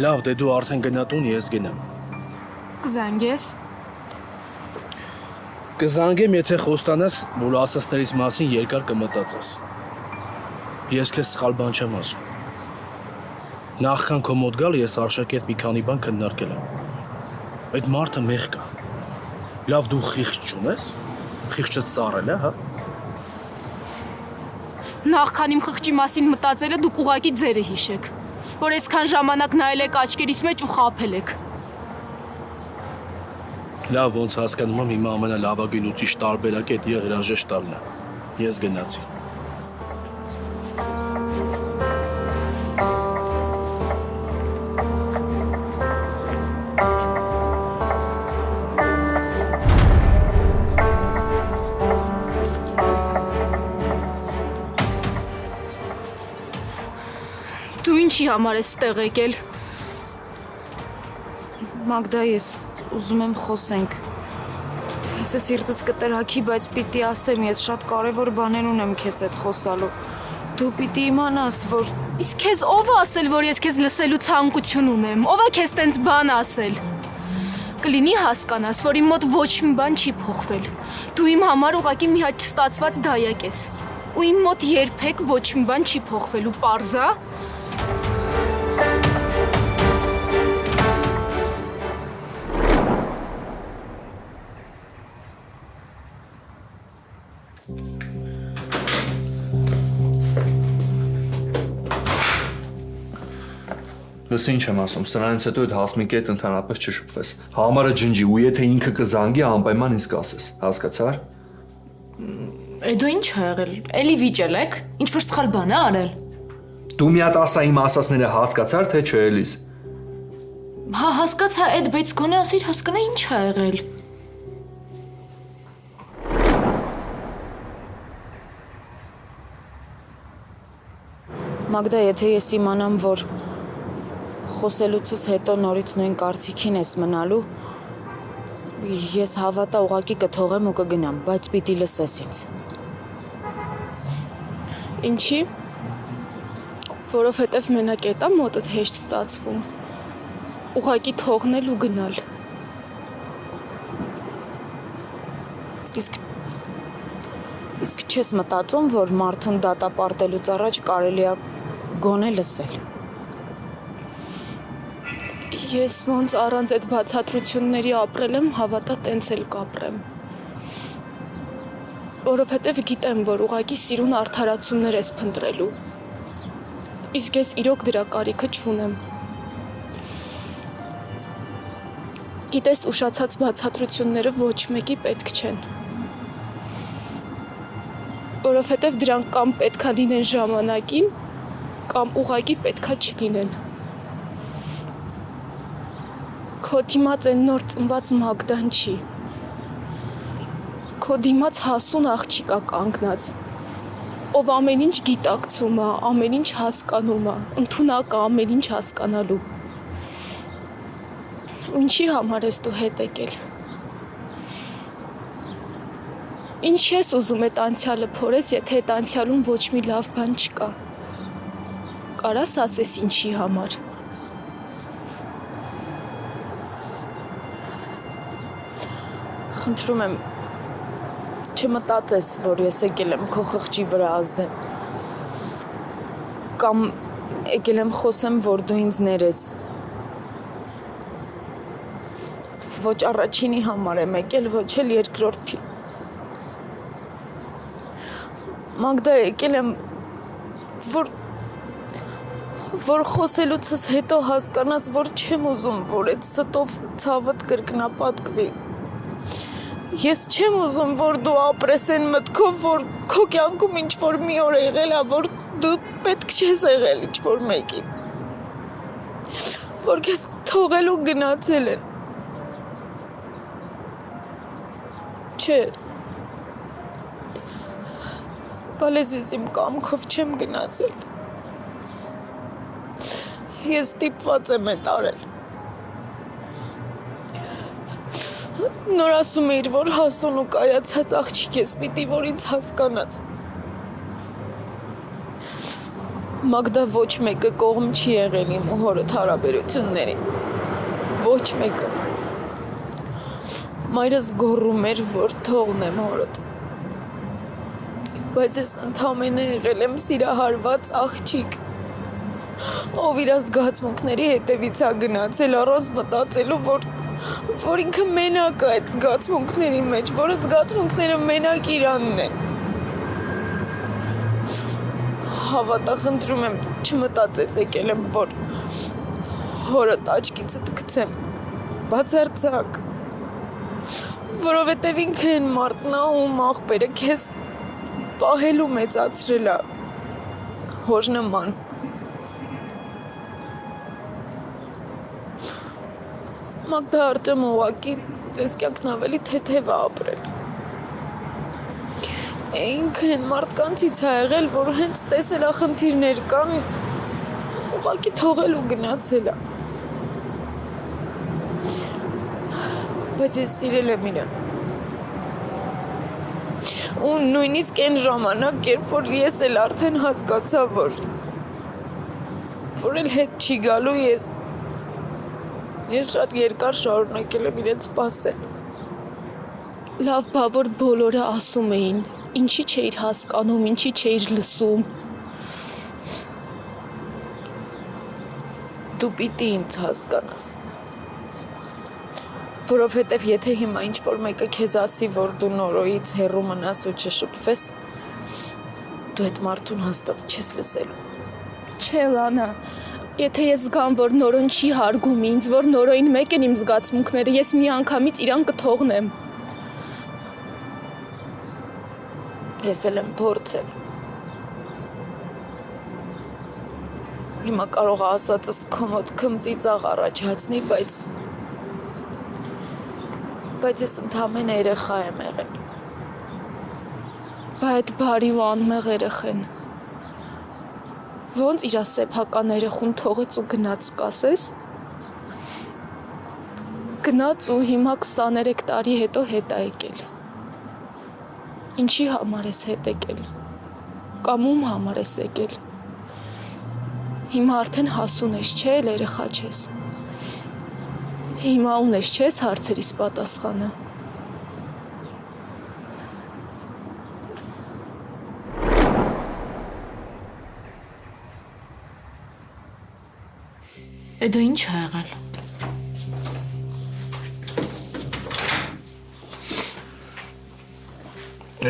Լավ, դե դու արդեն գնա տուն, ես գնամ։ Կզանգես։ Կզանգեմ, եթե խոստանաս, որ ասածներից մասին երկար կմտածես։ Ես քեզ սխալ բան չեմ ասում։ Նախքան քո մոտ գալ ես Արշակի հետ մի քանի բան քննարկել եմ։ Այդ մարդը մեղք է։ Լավ, դու խիղճ չունես։ Խիղճը ծառել է, հա։ Նախքան իմ խղճի մասին մտածելը դուք ուղակի ձերը հիշեք, որ այսքան ժամանակ նայել եք աչքերիս մեջ ու խաբել եք։ Լավ, ոնց հասկանում եմ, հիմա ամենալավագույն ու ճիշտ տարբերակը այդ երաժիշտ տալն է։ Ես գնացի։ Դու ինչի համար ես ստեղ եկել։ Մագդա, ես ուզում եմ խոսենք։ Ես սիրտս կտրակի, բայց պիտի ասեմ, ես շատ կարևոր բաներ ունեմ քեզ հետ խոսալու։ Դու պիտի իմանաս, որ Իսկ քեզ ով է ասել, որ ես քեզ լսելու ցանկություն ունեմ։ Ով է քեզ տենց բան ասել։ Կլինի հասկանաս, որ իմ մոտ ոչ մի բան չի փոխվել։ Դու իմ համար ուղղակի մի հատ չստացված դայակ ես։ Ու իմ մոտ երբեք ոչ մի բան չի փոխվելու, պարզա։ Լսի ինչ եմ ասում, սրանից հետո այդ հասմիկի հետ ընդհանրապես չշփվես։ Համարը ջնջի ու եթե ինքը կզանգի, անպայման ինձ կասես։ Հասկացար։ Դու ինչ ա եղել։ Էլի վիճել եք։ Ինչ-որ սխալ բան ա արել։ Դու մի հատ ասա իմ ասածները հասկացար, թե չէ էլիս։ Հա, հասկացա, այդ բայց գոնե ասիր հասկանա ինչ ա եղել։ Մագդա, եթե ես իմանամ, որ խոսելուցս հետո նորից նույն կարծիքին ես մնալու, ես հավատա ուղակի կթողեմ ու կգնամ, բայց պիտի լսես ինձ։ Ինչի։ Որովհետև մենակ էտա մոտդ հեշտ ստացվում։ Ուղղակի թողնել ու գնալ։ Իսկ չես մտածում, որ մարդուն դատապարտելուց առաջ կարելի է գոնե լսել։ Ես ոնց առանց այդ բացատրությունների ապրել եմ, հավատա տենց էլ կապրեմ։ Որովհետև գիտեմ, որ ուղղակի սիրուն արդարացումներ ես փնտրելու։ Իսկ ես իրոք դրա կարիքը չունեմ։ Գիտես, ուշացած բացատրությունները ոչ մեկի պետք չեն։ Որովհետև դրանք կամ պետքա լինեն ժամանակին, կամ ուղղակի պետքա չլինեն։ Քո դիմաց են նոր ծնված Մագդան չի։ Քո դիմաց հասուն աղջիկ ա կանգնած, ով ամեն ինչ գիտակցում ա, ամեն ինչ հասկանում ա, ընդունակ ա ամեն ինչ հասկանալու։ Ինչի համար ես դու հետ եկել։ Ինչի ես ուզում այդ անցյալը փորես, եթե այդ անցյալում ոչ մի լավ բան չկա։ Կարաս ասես ինչի համար։ Խնդրում եմ, չմտածես, որ ես եկել եմ քո խղճի վրա ազդեմ։ Կամ եկել եմ խոսեմ, որ դու ինձ ներես։ Ոչ առաջինի համար եմ եկել, ոչ էլ երկրորդի։ Մագդա, եկել եմ, որ խոսելուցս հետո հասկանաս, որ չեմ ուզում, որ այդ ստով ցավդ կրկնապատկվի։ Ես չեմ ուզում, որ դու ապրես այն մտքով, որ քո կյանքում ինչ-որ մի օր եղել ա, որ դու պետք չես եղել ինչ-որ մեկին։ Որ քեզ թողելու գնացել են։ Չէ։ Բալես ես իմ կամքով չեմ գնացել։ Ես ստիպված եմ այդ արել։ Նոր ասում էիր, որ հասուն ու կայացած աղջիկ ես, պիտի որ ինձ հասկանաս։ Մագդա ոչ մեկը կողմ չի եղել իմ ու հորդ հարաբերություններին։ Ոչ մեկը։ Մայրս գոռում էր, որ թողնեմ հորդ։ Բայց ես ընդամենը եղել եմ սիրահարված աղջիկ, ով իր զգացմունքների հետևից է գնացել առանց մտածելու, որ ինքը մենակ է այդ զգացմունքների մեջ, որ այդ զգացմունքները մենակ իրանն են։ Հավատա, խնդրում եմ, չմտածես եկել եմ, որ հորդ աչքիցդ գցեմ, բացարձակ, որովհետև ինքը են մարդն է, ում աղբերը քեզ պահելու մեծացրել է, հոր նման։ Մագդա Արտեմ ուղղակի տեսքյանքն ավելի թեթև է ապրել։ Ինքը են մարդկանցից է եղել, որ հենց տեսել է խնդիրներ կան, ուղղակի թողել ու գնացել է։ Բայց ես սիրել եմ իրան։ Ու նույնիսկ այն ժամանակ, երբ որ ես էլ արդեն հասկացա, որ էլ հետ չի գալու, ես շատ երկար շարունակել եմ իրեն սպասել։ Լավ, բա որ բոլորը ասում էին, ինչի չէիր հասկանում, ինչի չէիր լսում։ Դու պիտի ինձ հասկանաս։ Որովհետև եթե հիմա ինչ-որ մեկը քեզ ասի, որ դու նորոյից հեռու մնաս ու չշփվես, դու այդ մարդուն հաստատ չես լսելու։ Չէ, Լանա, եթե ես զգամ, որ նորոն չի հարգում ինձ, որ նորոյին մեկ են իմ զգացմունքները, ես մի անգամից իրան կթողնեմ։ Ես էլ եմ փորձել։ Հիմա կարող է ասածս քո մոտ քմծիծաղ առաջացնի, բայց ես ընդամենը երեխա եմ եղել։ Բա այդ բարի ու անմեղ երեխեն։ Ոնց իրա սեփական երեխուն թողեց ու գնաց կասես։ Գնաց ու հիմա 23 տարի հետո հետ է եկել։ Ինչի համար ես հետ եկել։ Կամ ում համար ես եկել։ Հիմա արդեն հասուն ես, չէ՞ էլ երեխա չես։ Հիմա ունես չես հարցերիս պատասխանը։ Դա ինչ է եղել։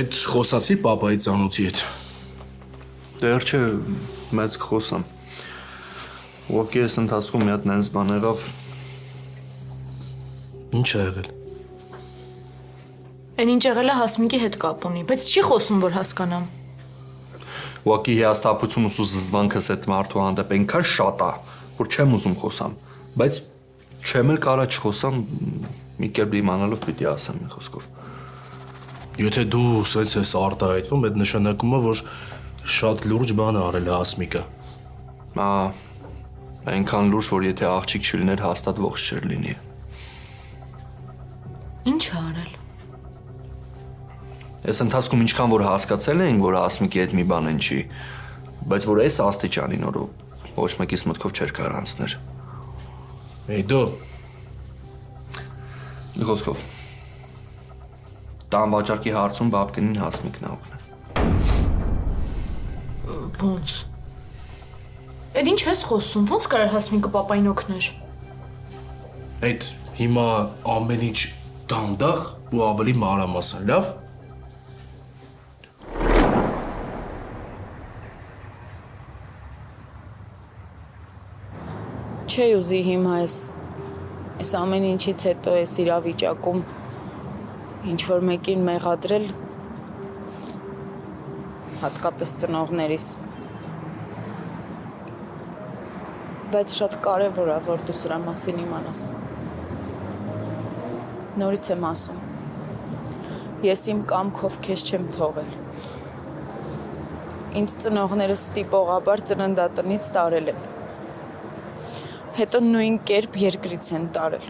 Այդ խոսացի պապայի ծանոթի հետ։ Դեռ չէ, մեծ խոսամ։ Ուղղակի ես ընթացքում մի հատ նենց բան եղավ։ Ինչ է եղել։ Այն ինչ եղել է Հասմիկի հետ կապ ունի, բայց չի խոսում, որ հասկանամ։ Ուղղակի հիասթափությունս ու զզվանքս այդ մարդու հանդեպ այնքան շատ է, որ չեմ ուզում խոսամ, բայց չեմ էլ կարա չխոսամ, մի կերպ իմանալով պիտի ասեմ մի խոսքով։ Եթե դու սենց ես արտահայտվում, այդ նշանակում է, որ շատ լուրջ բան է արել Հասմիկը։ Այնքան լուրջ, որ եթե աղջիկ չլիներ, հաստատ ողջ չէր լինի։ Ինչ է արել։ Այս ընթացքում ինչքան որ հասկացել էինք, որ Հասմիկի հետ մի բան են չի, բայց որ այս աստիճանին որ ոչ մեկիս մտքով չէր կար անցներ։ Էй դու։ Մի խոսքով։ Տան վաճառքի հարցում բաբկինին Հասմիկն է օգնել։ Ոնց։ Այդ ինչ ես խոսում, ոնց կարար Հասմիկը պապային օգներ։ Այդ հիմա ամեն ինչ դանդաղ ու ավելի մանրամասն, լավ։ Չի ուզի հիմա այս ամեն ինչից հետո այս իրավիճակում ինչ-որ մեկին մեղադրել, հատկապես ծնողներիս։ Բայց շատ կարևոր է, որ դու սրա մասին իմանաս։ Նորից եմ ասում, ես իմ կամքով քեզ չեմ թողել։ Ինձ ծնողները ստիպողաբար ծննդատնից տարել են։ Հետո նույն կերպ երկրից են տարել։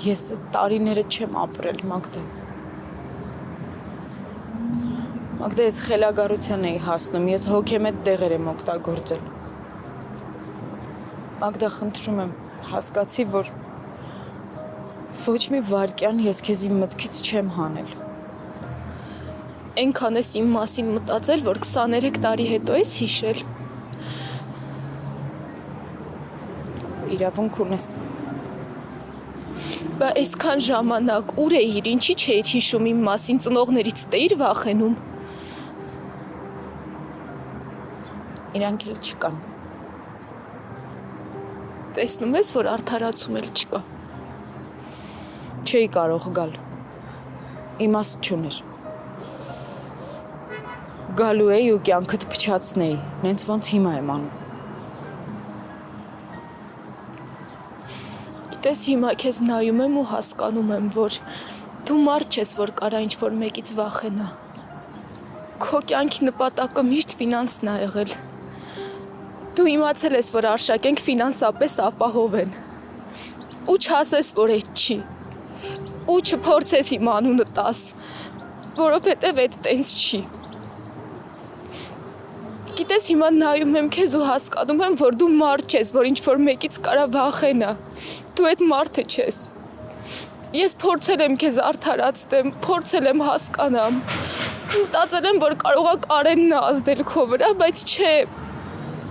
Ես տարիները չեմ ապրել, Մագդա։ Մագդա ես խելագարության էի հասնում, ես հոգեմետ դեղեր եմ օգտագործել։ Մագդա, խնդրում եմ, հասկացի, որ ոչ մի վարկյան ես քեզ իմ մտքից չեմ հանել։ Այնքան ես իմ մասին մտածել, որ 23 տարի հետո ես հիշել։ Իրավունք ունես։ Բա այսքան ժամանակ ուր էիր, ինչի չէիր հիշում իմ մասին, ծնողներից տեիր վախենում։ Իրանք էլ չկան։ Տեսնում ես, որ արդարացում էլ չկա։ Չէի կարող գալ։ Իմաստ չուներ։ Գալու էի ու կյանքդ փչացնեի, նենց ոնց հիմա եմ անում։ Գիտես, հիմա քեզ նայում եմ ու հասկանում եմ, որ դու մարդ չես, որ կարա ինչ-որ մեկից վախենա։ Քո կյանքի նպատակը միշտ ֆինանսն ա եղել։ Դու իմացել ես, որ Արշակենք ֆինանսապես ապահով են։ Ու չասես, որ այդ չի։ Ու չփորձես իմ անունը տաս, որովհետև այդ տենց չի։ Գիտես, հիմա նայում եմ քեզ ու հասկանում եմ, որ դու մարդ չես, որ ինչ-որ մեկից կարա վախենա։ Դու այդ մարդը չես։ Ես փորձել եմ քեզ արդարացնեմ, փորձել եմ հասկանամ։ Մտածել եմ, որ կարողա Կարենն ազդել քո վրա, բայց չէ։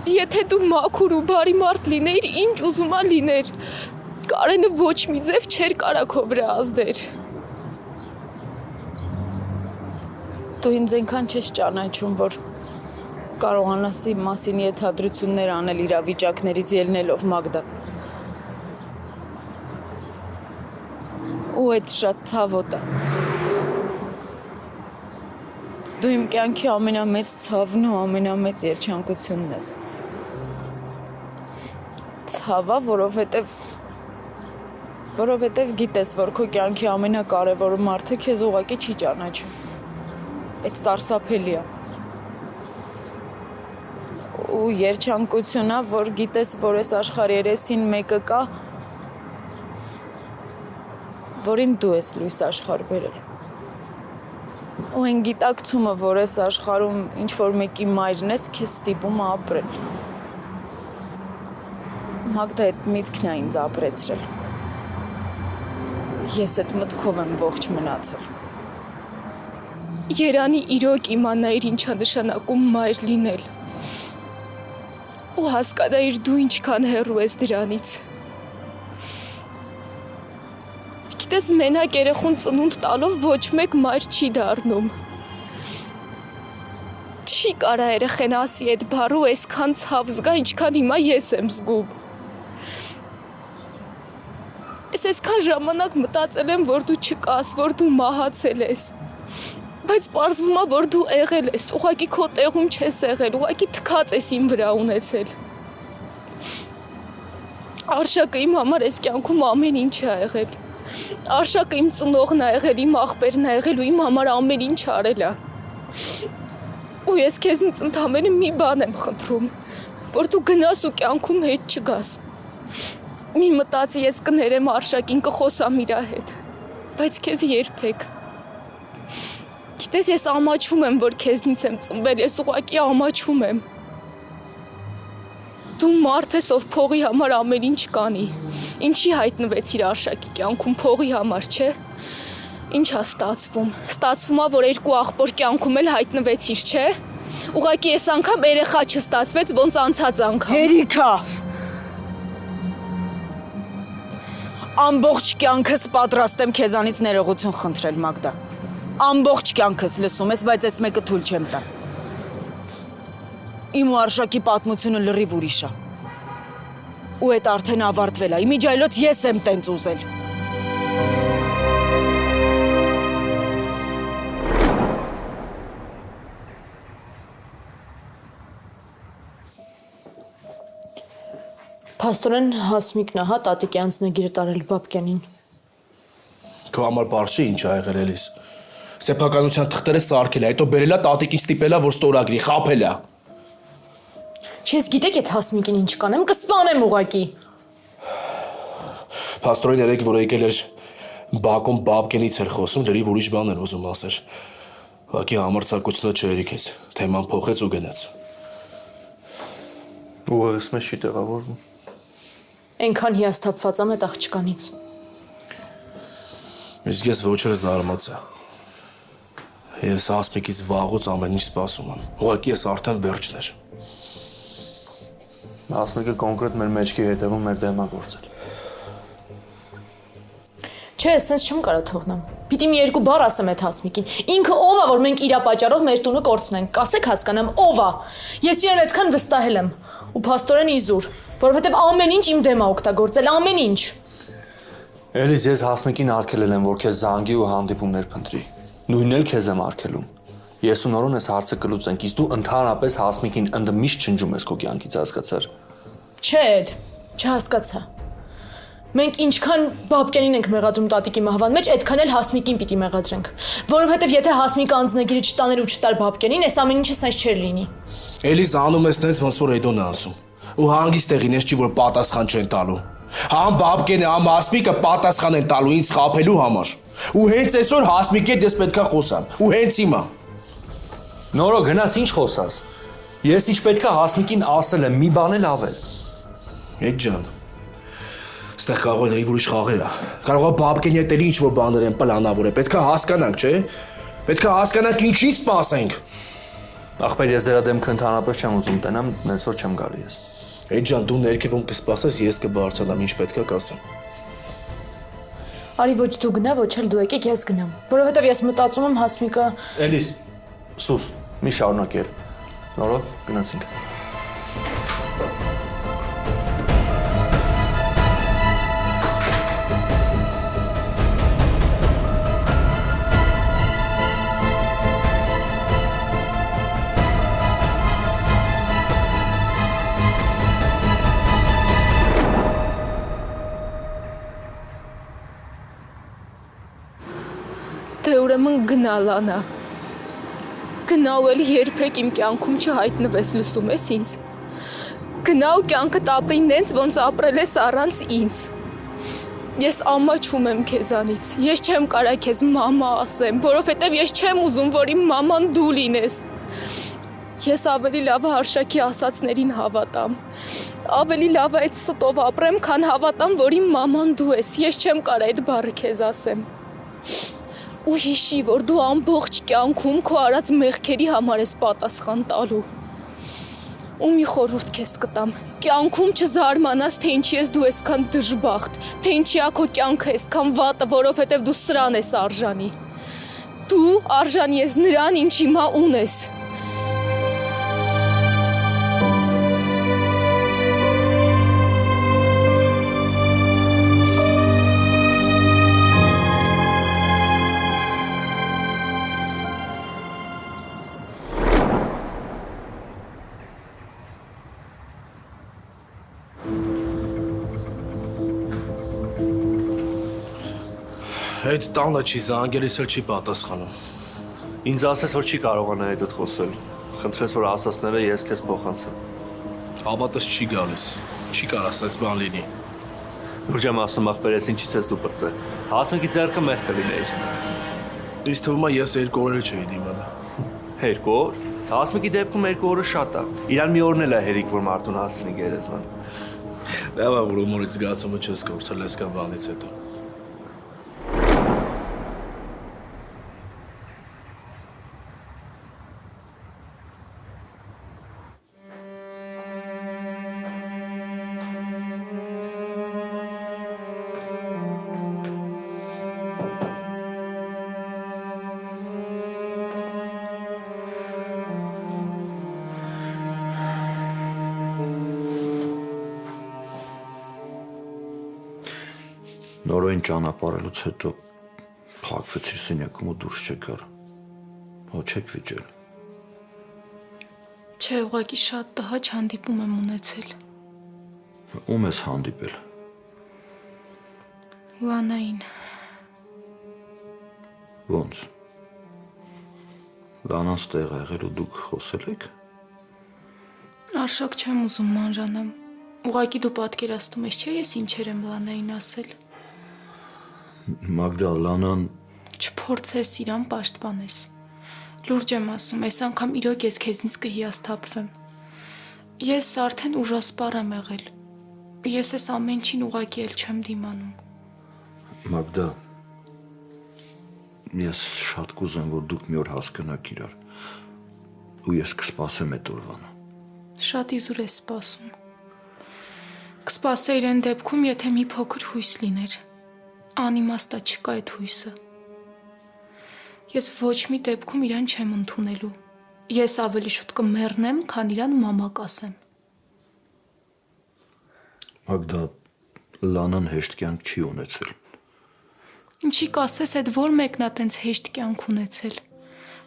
Եթե դու մաքուր ու բարի մարդ լինեիր, ինչ ուզում ա լիներ։ Կարենը ոչ մի ձև չէր կարա քո վրա ազդեր։ Դու ինձ այնքան չես ճանաչում, որ կարողանաս իմ մասին ենթադրություններ անել իրավիճակներից ելնելով, Մագդա։ Ու այդ շատ ցավոտ է։ Դու իմ կյանքի ամենամեծ ցավն ու ամենամեծ երջանկությունն ես։ Ցավա, որովհետև գիտես, որ քո կյանքի ամենակարևոր մարդը քեզ ուղղակի չի ճանաչում։ Այդ սարսափելի է։ Ու երջանկությունն է, որ գիտես, որ այս աշխարհի երեսին մեկը կա, որին դու ես լույս աշխարհ բերել։ Ու այն գիտակցումը, որ այս աշխարհում ինչ-որ մեկի մայրն ես, քեզ ստիպում է ապրել։ Մագդա, այդ միտքն է ինձ ապրեցրել։ Ես այդ մտքով եմ ողջ մնացել։ Երանի իրոք իմանայիր ինչա նշանակում մայր լինել։ Ու հասկանայիր դու ինչքան հեռու ես դրանից։ Գիտես, մենակ երեխուն ծնունդ տալով ոչ մեկ մայր չի դառնում։ Չի կարա երեխեն ասի այդ բառը ու այսքան ցավ զգա, ինչքան հիմա ես եմ զգում։ Ես այսքան ժամանակ մտածել եմ, որ դու չկաս, որ դու մահացել ես։ Բայց պարզվում է, որ դու եղել ես, ուղղակի քո տեղում չես եղել, ուղղակի թքած ես իմ վրա ունեցել։ Արշակը իմ համար այս կյանքում ամեն ինչ է եղել։ Արշակը իմ ծնողն է եղել, իմ աղբերն է եղել ու իմ համար ամեն ինչ արել է։ Ու ես քեզնից ընդամենը մի բան եմ խնդրում, որ դու գնաս ու կյանքում հետ չգաս։ Մի մտածի ես կներեմ Արշակին, կխոսամ իրա հետ, բայց քեզ երբեք։ Գիտես, ես ամաչում եմ, որ քեզնից եմ ծնվել, ես ուղղակի ամաչում եմ։ Դու մարդ ես, ով փողի համար ամեն ինչ կանի։ Ինչի հայտնվեցիր Արշակի կյանքում փողի համար, չէ՞։ Ինչ է ստացվում։ Ստացվում է, որ երկու աղբոր կյանքում էլ հայտնվեցիր, չէ՞։ Ուղղակի այս անգամ երեխա չստացվեց, ոնց անցած անգամ։ Հերիքա։ Ամբողջ կյանքս պատրաստ եմ քեզանից ներողություն խնդրել, Մագդա։ Ամբողջ կյանքս լսում ես, բայց այս մեկը թույլ չեմ տա։ Իմ ու Արշակի պատմությունը լրիվ ուրիշ է։ Ու այդ արդեն ավարտվել է։ Իմիջայլոց ես եմ տենց ուզել։ Փաստորեն Հասմիկն է, հա, տատիկի անձնագիրը տարել Բաբկյանին։ Քո համար բարշի ինչ ա եղել էլիս։ Սեփականության թղթերը սարքել է, հետո բերելա տատիկին ստիպելա, որ ստորագրի, խաբելա։ Չես գիտեք այդ Հասմիկին ինչ կանեմ, կսպանեմ ուղակի։ Փաստորեն երեք, որ եկել էր Բակոն Բաբկենից էր խոսում, լրիվ ուրիշ բան էր ուզում ասել։ Ուղղակի համարձակությունը չերի քեզ, թեման փոխեց ու գնաց։ Ուղեղս մեջ չի տեղավորվում։ Այնքան հիասթափված եմ այդ աղջկանից։ Իսկ ես ոչ էլ զարմացա։ Ես Հասմիկից վաղուց ամեն ինչ սպասում եմ։ Ուղղակի ես արդեն վերջն էր։ Հասմիկը կոնկրետ մեր մեջքի հետևում մեր դեմա գործել։ Չէ, սենց չեմ կարա թողնեմ։ Պիտի մի երկու բառ ասեմ այդ Հասմիկին։ Ինքը ով է, որ մենք իրա պատճառով մեր տունը կորցնենք։ Կասեք հասկանամ, ով է։ Ես իրեն այդքան վստահել եմ։ Ու փաստորեն իզուր, որովհետև ամեն ինչ իմ դեմ է օգտագործել, ամեն ինչ։ Էլիս, ես Հասմիկին արգելել եմ, որ քեզ զանգի ու հանդիպումներ փնտրի։ Նույնն էլ քեզ եմ արգելում։ Ես ու Նորոն այս հարցը կլուծենք, իսկ դու ընդհանրապես Հասմիկին ընդմիշտ չնջում ես քո կյանքից, հասկացար։ Չէ, չհասկացա։ Մենք ինչքան Բաբկյանին ենք մեղադրում տատիկի մահվան մեջ, այդքան էլ Հասմիկին պիտի մեղադրենք։ Որովհետև եթե Հասմիկը անձնագիրը չտաներ ու չտար Բաբկյանին, այս ամեն ինչը սենց չէր լինի։ Էլիս անում ես նենց ոնց որ Էդոն է ասում։ Ու հանգիստ տեղին ես չի որ պատասխան չեն տալու։ Համ Բաբկենը, համ Հասմիկը պատասխան են տալու ինձ խաբելու համար։ Ու հենց այսօր Հասմիկի հետ ես պետքա խոսամ։ Ու հենց հիմա։ Նորո գնաս ինչ խոսաս։ Ես ինչ պետքա Հասմիկին ասել եմ, մի բան էլ ավել։ Էդ ջան։ Ստեղ կարող է ուրիշ խաղեր է։ Կարող է Բաբկենի հետ էլ ինչ որ բաներ են պլանավոր է։ Պետքա հասկանանք, չէ՞։ Պետքա հասկանանք ինչից սպասենք։ Ախպեր, ես դրա դեմքը ընդհանրապես չեմ ուզում տենամ, նենց որ չեմ գալի ես։ Էդ ջան, դու ներքևում կսպասես, ես կբարձրանամ, ինչ պետքա կասեմ։ Արի ոչ դու գնա, ոչ էլ դու եկեք ես գնամ, որովհետև ես մտածում եմ Հասմիկը Էլիս, սուս, մի շարունակել։ Նորո, գնացինք։ Դե ուրեմն գնա Լանա։ Գնա ու էլ երբեք իմ կյանքում չհայտնվես, լսում ես ինձ։ Գնա ու կյանքդ ապրի նենց ոնց ապրել ես առանց ինձ։ Ես ամաչում եմ քեզանից։ Ես չեմ կարա քեզ մամա ասեմ, որովհետև ես չեմ ուզում, որ իմ մաման դու լինես։ Ես ավելի լավ է Արշակի ասածներին հավատամ։ Ավելի լավ է այդ ստով ապրեմ, քան հավատամ, որ իմ մաման դու ես։ Ես չեմ կարա այդ բառը քեզ ասեմ։ Ու հիշի, որ դու ամբողջ կյանքում քո արած մեղքերի համար ես պատասխան տալու։ Ու մի խորհուրդ քեզ կտամ։ Կյանքում չզարմանաս, թե ինչի ես դու այսքան դժբախտ, թե ինչի է քո կյանքը այսքան վատը, որովհետև դու սրան ես արժանի։ Դու արժանի ես նրան, ինչ հիմա ունես։ Այդ տանը չի զանգելիս էլ չի պատասխանում։ Ինձ ասես, որ չի կարողանա հետդ խոսել։ Խնդրես, որ ասածները ես քեզ փոխանցեմ։ Հավատս չի գալիս։ Չի կարաս այս բան լինի։ Լուրջ եմ ասում, ախպերես ինչից ես դու պրծել։ Հասմիկի ձեռքը մեղ կլիներ։ Ինձ թվում է ես 2 օր էլ չէի դիմանա։ 2 օր։ Հասմիկի դեպքում 2 օրը շատ է։ Իրան մի օրն էլ է հերիք, որ մարդուն հասցնի գերեզման։ Լավ է, որ ումորից զգացումը չես կորցրել այսքան բանից հետո։ Նորոյին ճանապարհելուց հետո փակվեցիր սենյակում ու դուրս չեկար։ Ոչ եք վիճել։ Չէ, ուղղակի շատ տհաճ հանդիպում եմ ունեցել։ Ում ես հանդիպել։ Լանային։ Ոնց։ Լանանց տեղ ա եղել ու դուք խոսել եք։ Արշակ չեմ ուզում մանրանամ։ Ուղղակի դու պատկերացնում ես, չէ՞ ես ինչեր եմ Լանային ասել։ Մագդա, Լանան Չփորձես իրան պաշտպանես։ Լուրջ եմ ասում, այս անգամ իրոք ես քեզնից կհիասթափվեմ։ Ես արդեն ուժասպառ եմ եղել։ Ես այս ամեն ինչին ուղղակի էլ չեմ դիմանում։ Մագդա, ես շատ կուզեմ, որ դուք մի օր հասկանաք իրար։ Ու ես կսպասեմ այդ օրվանը։ Շատ իզուր ես սպասում։ Կսպասեիր այն դեպքում, եթե մի փոքր հույս լիներ։ Անիմաստա չկա այդ հույսը։ Ես ոչ մի դեպքում իրան չեմ ընդունելու։ Ես ավելի շուտ կմեռնեմ, քան իրան մամա կասեմ։ Մագդա, Լանան հեշտ կյանք չի ունեցել։ Ինչի կասես, այդ որ մեկն է տենց հեշտ կյանք ունեցել։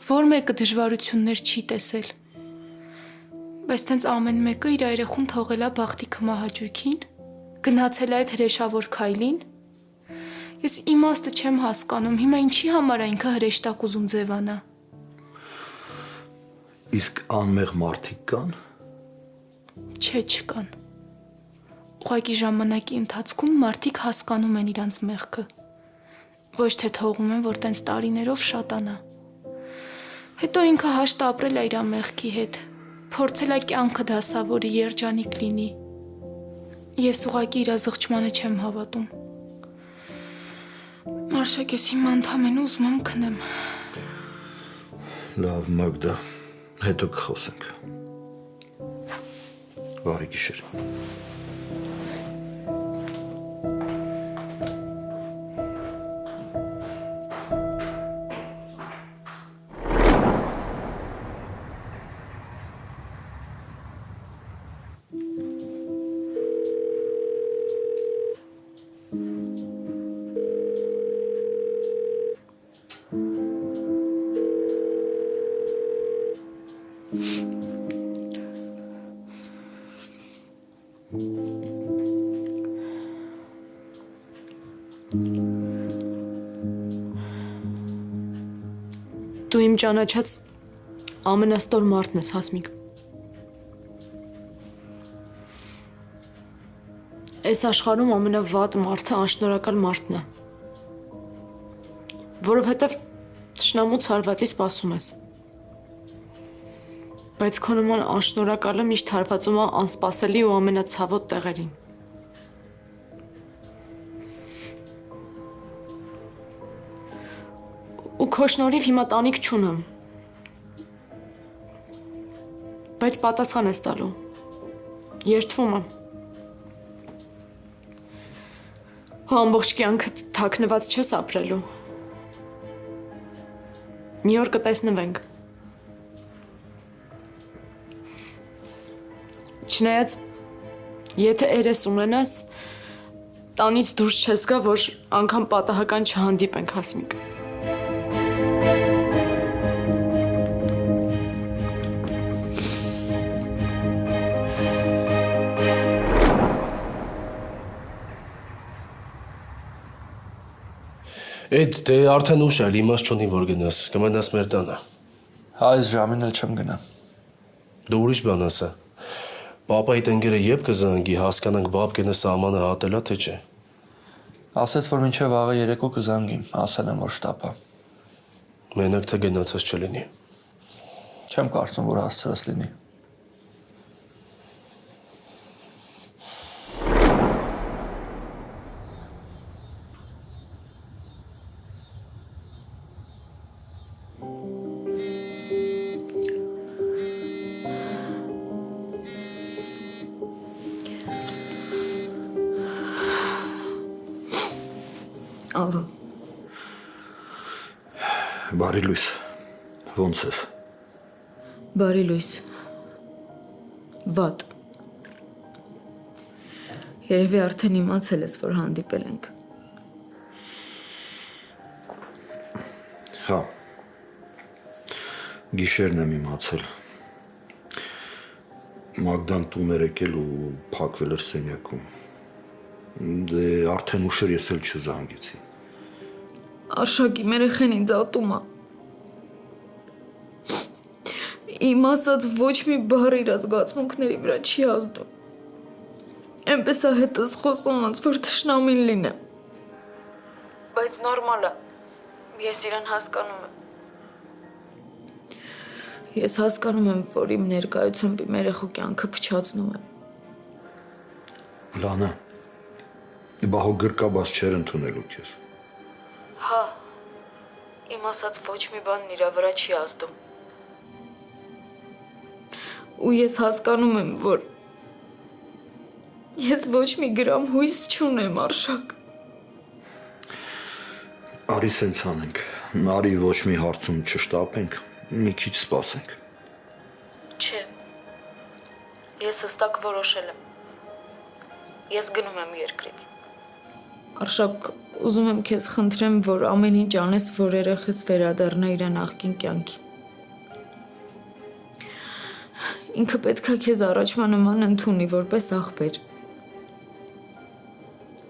Որ մեկը դժվարություններ չի տեսել։ Բայց տենց ամեն մեկը իր երեխուն թողել է բախտի քմահաճույքին, գնացել է այդ հրեշավոր քայլին։ Ես իմաստը չեմ հասկանում, հիմա ինչի համար է ինքը հրեշտակ ուզում ձևանա։ Իսկ անմեղ մարդիկ կան։ Չէ, չկան։ Ուղղակի ժամանակի ընթացքում մարդիկ հասկանում են իրանց մեղքը։ Ոչ թե թողում են, որ տենց տարիներով շատանա։ Հետո ինքը հաշտ ապրել է իր մեղքի հետ, փորձել է կյանքը դասավորի, երջանիկ լինի։ Ես ուղղակի իր զղջմանը չեմ հավատում։ Մարշակ, ես հիմա ընդամենը ուզում եմ քնեմ։ Լավ, Մագդա, հետո կխոսենք։ Բարի գիշեր։ Դու իմ ճանաչած ամենաստոր մարդն ես, Հասմիկ։ Այս աշխարհում ամենավատ մարդը անշնորհակալ մարդն է։ Որովհետև թշնամուց հարվածի սպասում ես։ Բայց քո նման անշնորհակալը միշտ հարվածում է անսպասելի ու ամենացավոտ տեղերին։ Ու քո շնորհիվ հիմա տանիք չունեմ։ Բայց պատասխան ես տալու։ Երդվում եմ։ Հո ամբողջ կյանքդ թաքնված չես ապրելու։ Մի օր կտեսնվենք։ Չնայած, եթե երես ունենաս, տանից դուրս չես գա, որ անգամ պատահական չհանդիպենք, Հասմիկ։ Այդ դե արդեն ուշ է, իմաստ չունի որ գնաս, կմնաս մեր տանը։ Այս ժամին էլ չեմ գնա։ Դու ուրիշ բան ասա։ Պապայիդ ընկերը երբ կզանգի, հասկանանք բաբկենը սահմանը հատելա, թե չէ։ Ասեց, որ մինչև վաղը երեկո կզանգի, ասել եմ, որ շտապա։ Մենակ թե գնացած չլինի։ Չեմ կարծում, որ հասցրած լինի։ Ալո։ Բարի լույս, ոնց ես։ Բարի լույս։ Վատ։ Երևի արդեն իմացել ես, որ հանդիպել ենք։ Հա։ Գիշերն եմ իմացել։ Մագդան տուն էր եկել ու փակվել էր սենյակում։ Դե արդեն ուշ էր, ես էլ չզանգեցի։ Արշակի երեխեն ինձ ատում է։ Իմ ասած ոչ մի բառ իր զգացմունքների վրա չի ազդում։ Էնպես է հետս խոսում, ոնց որ թշնամին լինեմ։ Բայց նորմալ է։ Ես իրան հասկանում եմ։ Ես հասկանում եմ, որ իմ ներկայությամբ իմ երեխու կյանքը փչացնում եմ։ Լանա, բա հո գրկաբաց չեր ընդունելու քեզ։ Հա, իմ ասած ոչ մի բան իրա վրա չի ազդում։ Ու ես հասկանում եմ, որ ես ոչ մի գրամ հույս չունեմ, Արշակ։ Արի սենց անենք, արի ոչ մի հարցում չշտապենք, մի քիչ սպասենք։ Չէ, ես հստակ որոշել եմ։ Ես գնում եմ երկրից։ Արշակ, ուզում եմ քեզ խնդրեմ, որ ամեն ինչ անես, որ երեխս վերադառնա իր նախկին կյանքին։ Ինքը պետքա քեզ առաջվա նման ընդունի, որպես աղբեր։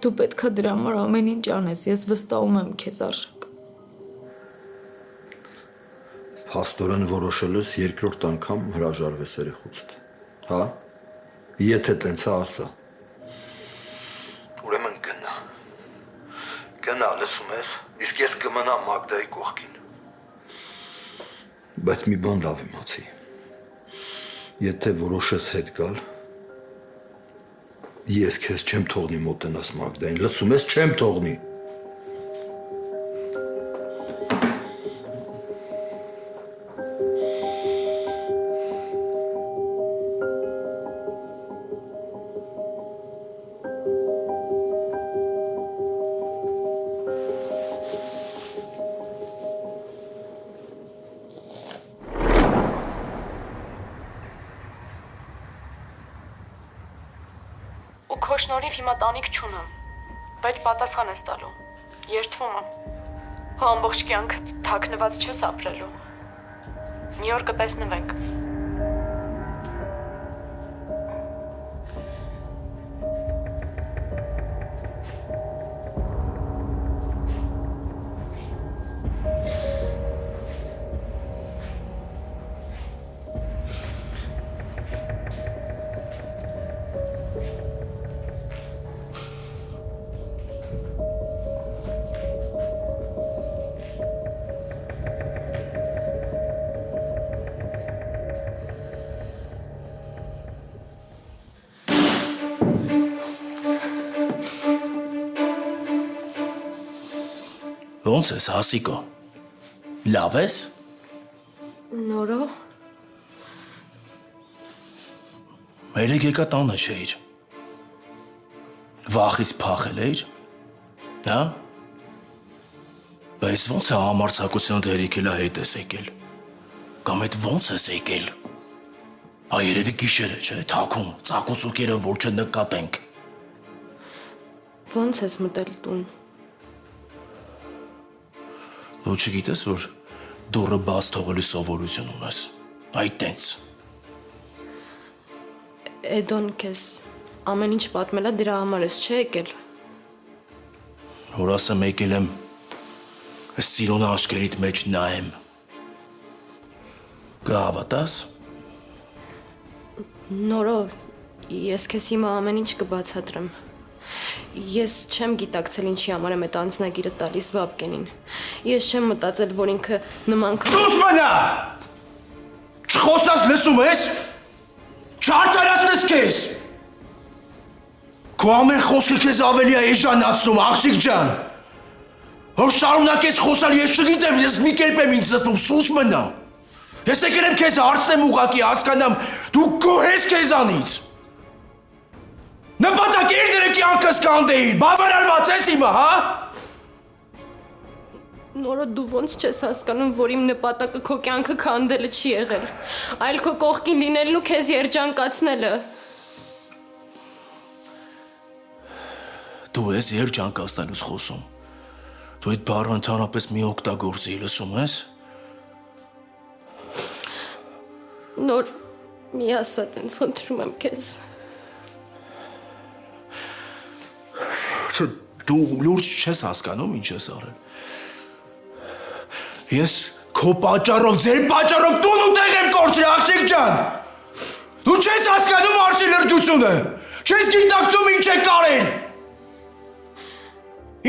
Դու պետքա դրա համար ամեն ինչ անես, ես վստահում եմ քեզ, Արշակ։ Փաստորեն որոշել ես երկրորդ անգամ հրաժարվես երեխուցդ, հա? Եթե տենց է, ասա։ Ուրեմն գնա։ Գնա, լսում ես, իսկ ես կմնամ Մագդայի կողքին։ Բայց մի բան լավ իմացի։ Եթե որոշես հետ գալ, ես քեզ չեմ թողնի մոտենաս Մագդային, լսում ես, չեմ թողնի։ Ու քո շնորհիվ հիմա տանիք չունեմ, բայց պատասխան ես տալու։ Երդվում եմ։ Հա ամբողջ կյանքը թաքնված չես ապրելու։ Մի օր կտեսնվենք։ Ոնց ես, Հասիկո։ Լավ ես։ Նորո։ Երեք եկա տանը չէիր։ Վախից փախել էիր։ Հա։ Բայց ոնց է համարձակությունդ հերիքելա հետ ես եկել։ Կամ այդ ոնց ես եկել։ Այ երևի գիշեր է, չէ՞, թաքուն, ծակուցուկերը որ չնկատենք։ Ոնց ես մտել տուն։ Դու չգիտես, որ դուռը բաց թողելու սովորություն ունես։ Այ տենց։ Էդոն քեզ ամեն ինչ պատմելա դրա համար ես չէ եկել։ Որ ասեմ եկել եմ, այս սիրունը աշկերիդ մեջ նայեմ։ Կհավատաս։ Նորո, ես քեզ հիմա ամեն ինչ կբացատրեմ։ Ես չեմ գիտակցել ինչի համար եմ այդ անձնագիրը տալիս Բաբկենին։ Ես չեմ մտածել, որ ինքը նման Դուս մնա։ Չխոսած լսում ես։ Չարտարացնես քեզ։ Քո ամեն խոսքը քեզ ավելի է էժանացնում, աղջիկ ջան։ Որ շարունակես խոսալ, ես չգիտեմ, ես մի կերպ եմ ինձ զսպում, սուս մնա։ Ես եկել եմ քեզ հարցնեմ ուղղակի հասկանամ, դու գոհ ես քեզանից։ Նպատակ էր դրա կյանքս կանդեիր, բավարարված ես հիմա, հա։ Նորո դու ոնց չես հասկանում, որ իմ նպատակը քո կյանքը քանդելը չի եղել, այլ քո կողքին լինելն ու քեզ երջանկացնելը։ Դու ես երջանկացնելուց խոսում։ Դու այդ բառը ընդհանրապես մի օգտագործի, լսում ես։ Նոր մի ասա տենց խնդրում եմ քեզ։ Դու լուրջ չես հասկանում ինչ ես արել։ Ես քո պատճառով, ձեր պատճառով տուն ու տեղ եմ կորցրել, աղջիկ ջան։ Դու չես հասկանում արժի լրջությունը։ Չես գիտակցում ինչ է կարել։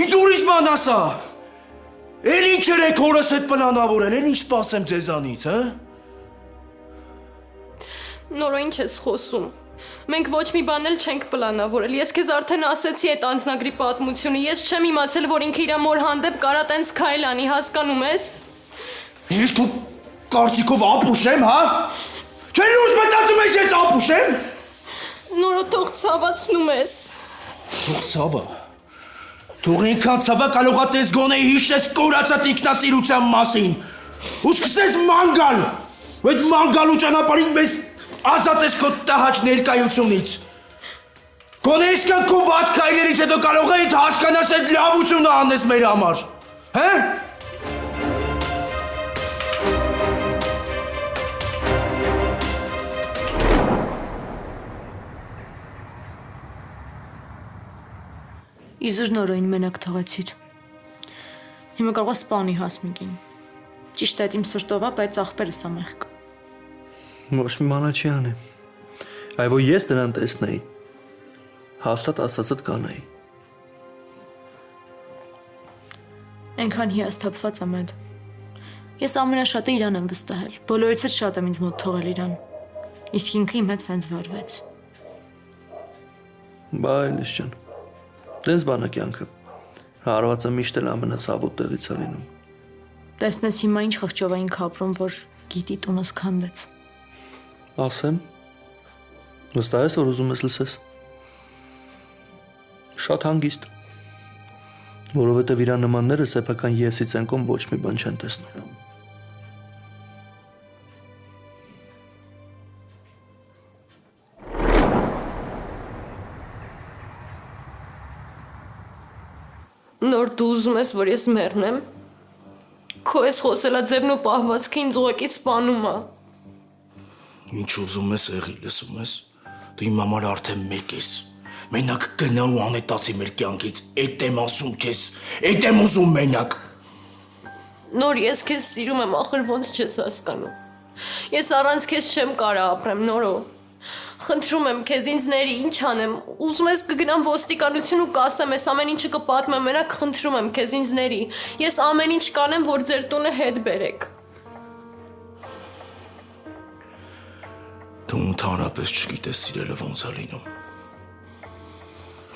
Ինձ ուրիշ բան ասա։ Էլ ինչ երեք հորս հետ պլանավորել, էլ ինչ սպասեմ ձեզանից, հա։ Նորո ինչ ես խոսում։ Մենք ոչ մի բան էլ չենք պլանավորել։ Ես քեզ արդեն ասեցի այդ անձնագրի պատմությունը։ Ես չեմ իմացել, որ ինքը իր մոր հանդեպ կարա տենց քայլ անի, հասկանում ես։ Ես դու կարծիքով ապուշ եմ, հա? Չէ՞ լույս մտածում ես ես ապուշ եմ։ Նորո թող ցավացնում ես։ Թող ցավը։ Թող ինքան ցավը կարողատես գոնե հիշես կորացած ինքնասիրության մասին։ Ու սկսես ման գալ։ Այդ ման գալու ճանապարհին մեզ ազատես քո տհաճ ներկայությունից։ Գոնե իսկան քո վատ քայլերից հետո կարող ես հասկանաս այդ լավությունը անես մեր համար։ Հե՞։ Իզուր նորոին մենակ թողեցիր։ Հիմա կարող է սպանի Հասմիկին։ Ճիշտ է, իմ սրտով է, բայց ախպերս է մեղք։ Ոչ մի բան չի անի։ Այ որ ես նրան տեսնեի, հաստատ ասածդ կանեի։ Այնքան հիասթափված եմ այդ։ Ես ամենաշատը իրան եմ վստահել։ Բոլորից էլ շատ եմ ինձ մոտ թողել իրան։ Իսկ ինքը իմ հետ սենց վարվեց։ Բա Էլիս ջան։ Դες բանա կյանքը։ Հարվածը միշտ էլ ամենացավոտ տեղից է լինում։ Տեսնես հիմա ինչ խղճով էինք ապրում, որ գիտի տունս քանդեց։ Ասեմ։ Վստահ ես, որ ուզում ես լսես։ Շատ հանգիստ։ Որովհետև իր նմանները սեփական եսից են կողմ ոչ մի բան չեն տեսնում։ Նոր դու ուզում ես, որ ես մեռնեմ։ Քո ես խոսելա ձևն ու պահվածքը ինձ ուղղակի սպանում է։ Ինչ ուզում ես եղի, լսում ես։ Դու իմ համար արդեն մեկ ես։ Մենակ գնա ու անետացի մեր կյանքից։ Էդ եմ ասում քեզ։ Էդ եմ ուզում մենակ։ Նոր ես քեզ սիրում եմ, ախր ոնց չես հասկանում։ Ես առանց քեզ չեմ կարող ապրեմ, Նորո։ Խնդրում եմ քեզ ինձ ների, ինչ անեմ։ Ուզում ես կգնամ ոստիկանություն ու կասեմ, ես ամեն ինչը կպատմեմ, մենակ խնդրում եմ քեզ ինձ ների։ Ես ամեն ինչ կանեմ, որ ձեր տունը հետ բերեք։ Դու ընդհանրապես չգիտես սիրելը ոնց է լինում։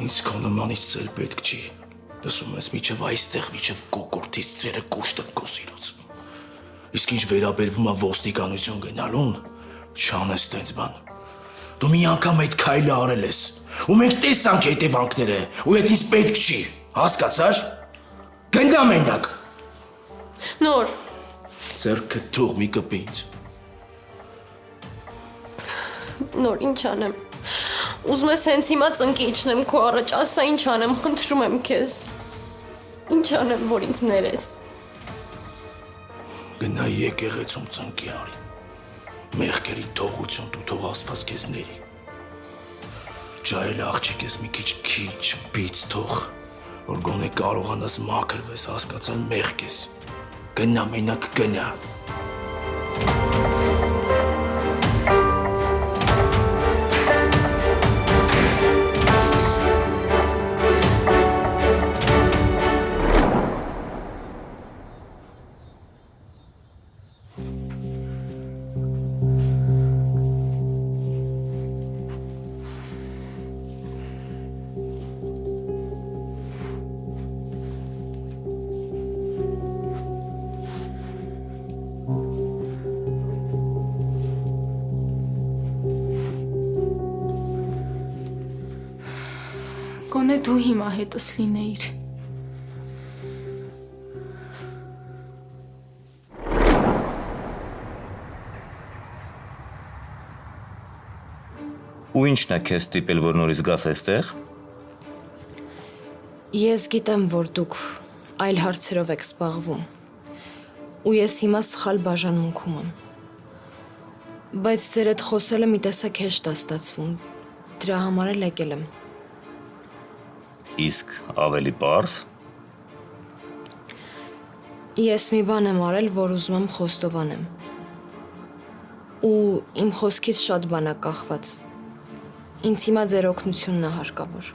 Ինձ քո նմանից ծեր պետք չի։ Լսում ես, միջև այստեղ, միջև կոկորտից ծերը կուշտ եմ քո սիրուց։ Իսկ ինչ վերաբերվում է ոստիկանություն գնալուն, չանես տենց բան։ Դու մի անգամ այդ քայլը արել ես, ու մենք տեսանք հետևանքները, ու այդ ինձ պետք չի, հասկացար։ Գնա մենակ։ Նոր։ Ձեռքը թող մի կպի ինձ։ Նոր, ինչ անեմ։ Ուզում ես հենց հիմա ծնկի իջնեմ քո առաջ, ասա ինչ անեմ, խնդրում եմ քեզ։ Ինչ անեմ, որ ինձ ներես։ Գնա եկեղեցում ծնկի արի։ Մեղքերի թողություն դու թող Աստված քեզ ների։ Ջայել աղջիկ ես մի քիչ բից թող, որ գոնե կարողանաս մաքրվես, հասկացան մեղք ես։ Գնա մենակ գնա։ Գոնե դու հիմա հետս լինեիր։ Ու ինչն է քեզ ստիպել, որ նորից գաս այստեղ։ Ես գիտեմ, որ դուք այլ հարցերով եք զբաղվում։ Ու ես հիմա սխալ բաժանմունքում եմ։ Բայց ձեր հետ խոսելը մի տեսակ հեշտ է ստացվում։ Դրա համար էլ եկել եմ։ Իսկ ավելի պարզ։ Ես մի բան եմ արել, որ ուզում եմ խոստովանեմ։ Ու իմ խոսքից շատ բան է կախված։ Ինձ հիմա ձեր օգնությունն է հարկավոր։